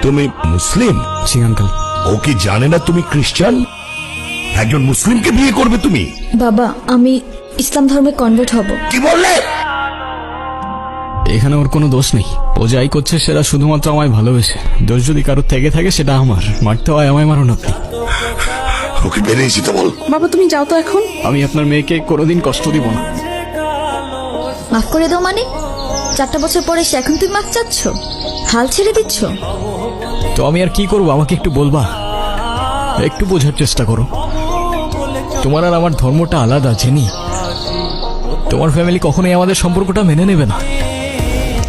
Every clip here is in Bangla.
তুমি মুসলিম? জি আঙ্কেল। ও কি জানে না তুমি খ্রিস্টান? একজন মুসলিমকে বিয়ে করবে তুমি? বাবা, আমি ইসলাম ধর্মে কনভার্ট হব। কি বললে? এখানে ওর কোনো দোষ নেই। ও যাই করছে সেটা শুধুমাত্র আমায় ভালোবেসে। দোষ যদি কারোর থেকে থাকে সেটা আমার। মারতে হয় আমায়, মারুন আপনি। ওকে বেরিয়ে যেতে বল। বাবা তুমি যাও তো এখন। আমি আপনার মেয়েকে কোনোদিন কষ্ট দিব না। মাফ করে দাও মানে? 4টা বছর পরে সে এখন তুমি মাফ চাচ্ছ? হাল ছেড়ে দিচ্ছ? তো আমি আর কি করবো, আমাকে একটু বলবা? একটু বোঝার চেষ্টা করো। তোমার আর আমার ধর্মটা আলাদা, জেনি। তোমার ফ্যামিলি কখনোই আমাদের সম্পর্কটা মেনে নেবে না।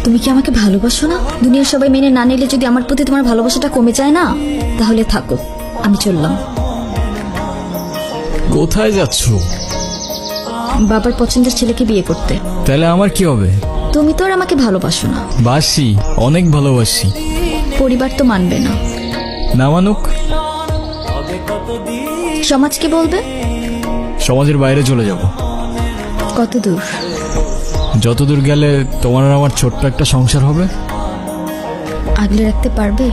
তুমি কি আমাকে ভালোবাসো না? দুনিয়ার সবাই মেনে না নিলে যদি আমার প্রতি তোমার ভালোবাসাটা কমে যায় না, তাহলে থাকো, আমি চললাম। কোথায় যাচ্ছ? বাবার পছন্দের ছেলেকে বিয়ে করতে। তাহলে আমার কি হবে? তুমি তো আর আমাকে ভালোবাসো না। বাসি, অনেক ভালোবাসি। পরিবার তো মানবে না। না মানুক? সমাজ কি বলবে? সমাজের বাইরে চলে যাব। কত দূর? যতদূর গেলে তোমার আর আমার ছোট্ট একটা সংসার হবে। আগলে রাখতে পারবে?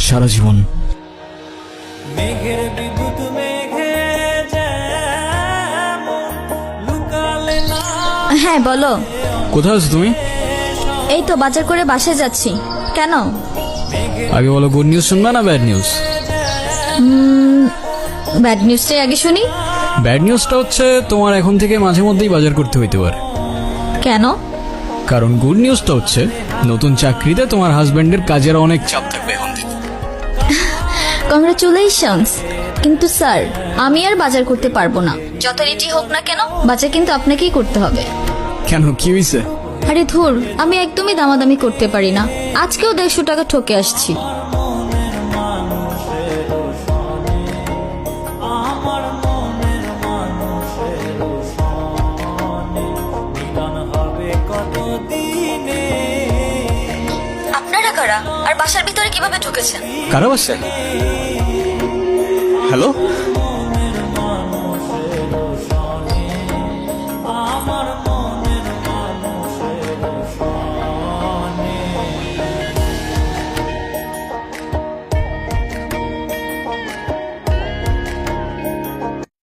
সারা জীবন। হ্যাঁ বলো। কোথায় আছো তুমি? এই তো বাজার করে বাসায় যাচ্ছি। কেন? আগে বলো, গুড নিউজ শুনবা না ব্যাড নিউজ? ব্যাড নিউজটাই আগে শুনি। ব্যাড নিউজটা হচ্ছে তোমার এখন থেকে মাঝে মধ্যেই বাজার করতে হইতে পারে। কেন? কারণ গুড নিউজটা হচ্ছে নতুন চাকরিতে তোমার হাজবেন্ডের কাজের অনেক চাপ থাকবে এখন থেকে। কংগ্রাচুলেশনস। কিন্তু স্যার, আমি আর বাজার করতে পারবো না। যত রেটি হোক না কেন, বাজার কিন্তু আপনাকেই করতে হবে। কেন, কি হয়েছে? আরে ধুর, আমি একদমই দামাদামি করতে পারি না। আজকেও 150 টাকা ঠকে আসছি। আপনারা কারা? আর বাসার ভিতরে কিভাবে ঢুকেছেন? কারা বাসায়? হ্যালো?